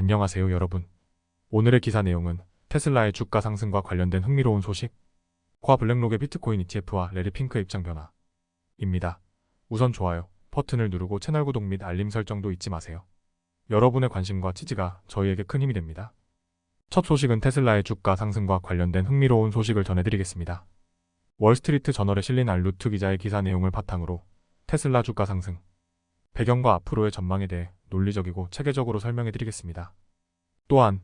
안녕하세요 여러분. 오늘의 기사 내용은 테슬라의 주가 상승과 관련된 흥미로운 소식, 과 블랙록의 비트코인 ETF와 레리 핑크의 입장 변화입니다. 우선 좋아요 버튼을 누르고 채널 구독 및 알림 설정도 잊지 마세요. 여러분의 관심과 지지가 저희에게 큰 힘이 됩니다. 첫 소식은 테슬라의 주가 상승과 관련된 흥미로운 소식을 전해드리겠습니다. 월스트리트 저널에 실린 알루트 기자의 기사 내용을 바탕으로 테슬라 주가 상승, 배경과 앞으로의 전망에 대해 논리적이고 체계적으로 설명해드리겠습니다. 또한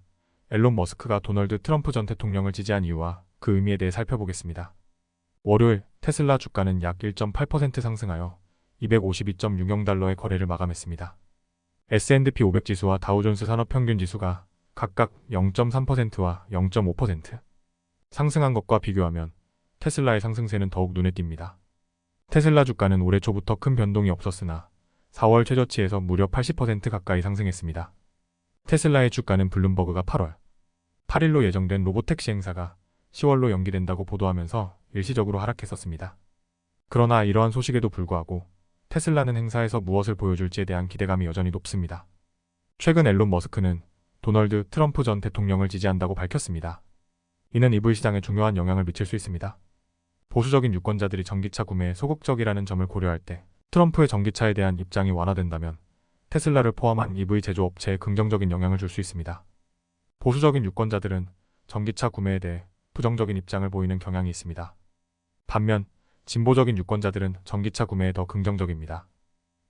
앨런 머스크가 도널드 트럼프 전 대통령을 지지한 이유와 그 의미에 대해 살펴보겠습니다. 월요일 테슬라 주가는 약 1.8% 상승하여 252.60달러의 거래를 마감했습니다. S&P 500 지수와 다우존스 산업평균 지수가 각각 0.3%와 0.5% 상승한 것과 비교하면 테슬라의 상승세는 더욱 눈에 띕니다. 테슬라 주가는 올해 초부터 큰 변동이 없었으나 4월 최저치에서 무려 80% 가까이 상승했습니다. 테슬라의 주가는 블룸버그가 8월 8일로 예정된 로보택시 행사가 10월로 연기된다고 보도하면서 일시적으로 하락했었습니다. 그러나 이러한 소식에도 불구하고 테슬라는 행사에서 무엇을 보여줄지에 대한 기대감이 여전히 높습니다. 최근 앨런 머스크는 도널드 트럼프 전 대통령을 지지한다고 밝혔습니다. 이는 EV 시장에 중요한 영향을 미칠 수 있습니다. 보수적인 유권자들이 전기차 구매에 소극적이라는 점을 고려할 때 트럼프의 전기차에 대한 입장이 완화된다면 테슬라를 포함한 EV 제조업체에 긍정적인 영향을 줄 수 있습니다. 보수적인 유권자들은 전기차 구매에 대해 부정적인 입장을 보이는 경향이 있습니다. 반면 진보적인 유권자들은 전기차 구매에 더 긍정적입니다.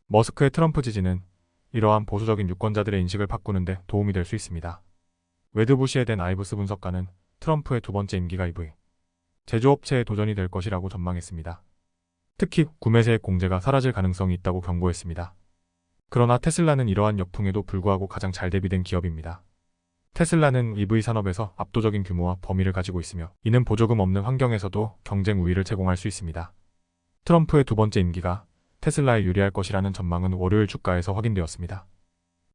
머스크의 트럼프 지지는 이러한 보수적인 유권자들의 인식을 바꾸는 데 도움이 될 수 있습니다. 웨드부시에 댄 아이브스 분석가는 트럼프의 두 번째 임기가 EV 제조업체의 도전이 될 것이라고 전망했습니다. 특히 구매세액 공제가 사라질 가능성이 있다고 경고했습니다. 그러나 테슬라는 이러한 역풍에도 불구하고 가장 잘 대비된 기업입니다. 테슬라는 EV 산업에서 압도적인 규모와 범위를 가지고 있으며 이는 보조금 없는 환경에서도 경쟁 우위를 제공할 수 있습니다. 트럼프의 두 번째 임기가 테슬라에 유리할 것이라는 전망은 월요일 주가에서 확인되었습니다.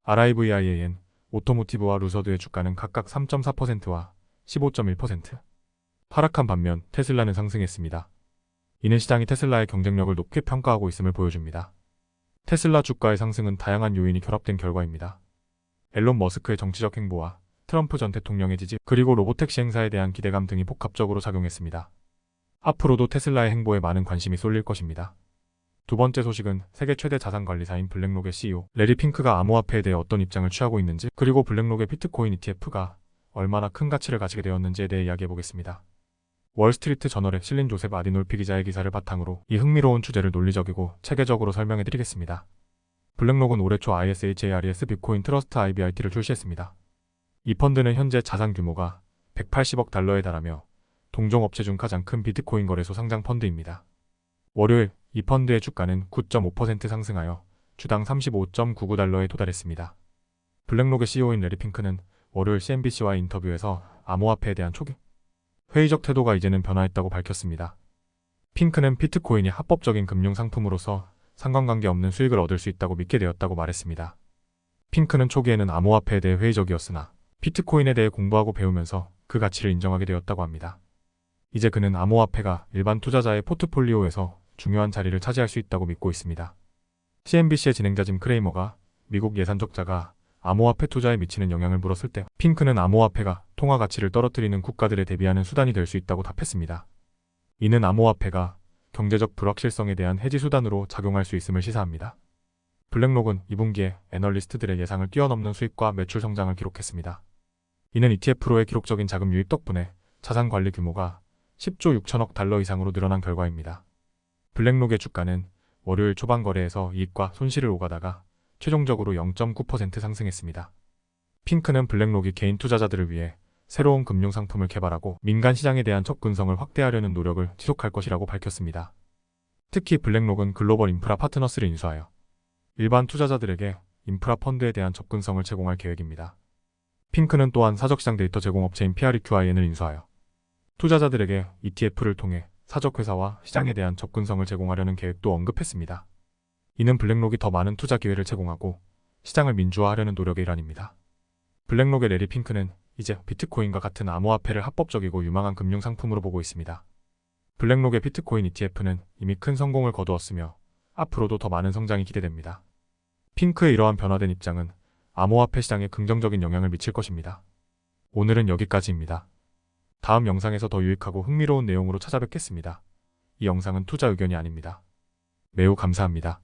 RIVIAN, 오토모티브와 루서드의 주가는 각각 3.4%와 15.1% 하락한 반면 테슬라는 상승했습니다. 이는 시장이 테슬라의 경쟁력을 높게 평가하고 있음을 보여줍니다. 테슬라 주가의 상승은 다양한 요인이 결합된 결과입니다. 앨런 머스크의 정치적 행보와 트럼프 전 대통령의 지지, 그리고 로보택시 행사에 대한 기대감 등이 복합적으로 작용했습니다. 앞으로도 테슬라의 행보에 많은 관심이 쏠릴 것입니다. 두 번째 소식은 세계 최대 자산관리사인 블랙록의 CEO 레리 핑크가 암호화폐에 대해 어떤 입장을 취하고 있는지, 그리고 블랙록의 비트코인 ETF가 얼마나 큰 가치를 가지게 되었는지에 대해 이야기해보겠습니다. 월스트리트 저널에 실린 조셉 아디놀피 기자의 기사를 바탕으로 이 흥미로운 주제를 논리적이고 체계적으로 설명해드리겠습니다. 블랙록은 올해 초 ISHARES 비트코인 트러스트 IBIT를 출시했습니다. 이 펀드는 현재 자산 규모가 180억 달러에 달하며 동종업체 중 가장 큰 비트코인 거래소 상장 펀드입니다. 월요일 이 펀드의 주가는 9.5% 상승하여 주당 35.99달러에 도달했습니다. 블랙록의 CEO인 레리 핑크는 월요일 CNBC와의 인터뷰에서 암호화폐에 대한 초기 회의적 태도가 이제는 변화했다고 밝혔습니다. 핑크는 비트코인이 합법적인 금융 상품으로서 상관관계 없는 수익을 얻을 수 있다고 믿게 되었다고 말했습니다. 핑크는 초기에는 암호화폐에 대해 회의적이었으나 비트코인에 대해 공부하고 배우면서 그 가치를 인정하게 되었다고 합니다. 이제 그는 암호화폐가 일반 투자자의 포트폴리오에서 중요한 자리를 차지할 수 있다고 믿고 있습니다. CNBC의 진행자 짐 크레이머가 미국 예산적자가 암호화폐 투자에 미치는 영향을 물었을 때 핑크는 암호화폐가 통화 가치를 떨어뜨리는 국가들에 대비하는 수단이 될 수 있다고 답했습니다. 이는 암호화폐가 경제적 불확실성에 대한 해지 수단으로 작용할 수 있음을 시사합니다. 블랙록은 2분기에 애널리스트들의 예상을 뛰어넘는 수익과 매출 성장을 기록했습니다. 이는 ETF로의 기록적인 자금 유입 덕분에 자산 관리 규모가 10조 6천억 달러 이상으로 늘어난 결과입니다. 블랙록의 주가는 월요일 초반 거래에서 이익과 손실을 오가다가 최종적으로 0.9% 상승했습니다. 핑크는 블랙록이 개인 투자자들을 위해 새로운 금융 상품을 개발하고 민간 시장에 대한 접근성을 확대하려는 노력을 지속할 것이라고 밝혔습니다. 특히 블랙록은 글로벌 인프라 파트너스를 인수하여 일반 투자자들에게 인프라 펀드에 대한 접근성을 제공할 계획입니다. 핑크는 또한 사적시장 데이터 제공업체인 PREQIN을 인수하여 투자자들에게 ETF를 통해 사적회사와 시장에 대한 접근성을 제공하려는 계획도 언급했습니다. 이는 블랙록이 더 많은 투자 기회를 제공하고 시장을 민주화하려는 노력의 일환입니다. 블랙록의 레리 핑크는 이제 비트코인과 같은 암호화폐를 합법적이고 유망한 금융 상품으로 보고 있습니다. 블랙록의 비트코인 ETF는 이미 큰 성공을 거두었으며 앞으로도 더 많은 성장이 기대됩니다. 핑크의 이러한 변화된 입장은 암호화폐 시장에 긍정적인 영향을 미칠 것입니다. 오늘은 여기까지입니다. 다음 영상에서 더 유익하고 흥미로운 내용으로 찾아뵙겠습니다. 이 영상은 투자 의견이 아닙니다. 매우 감사합니다.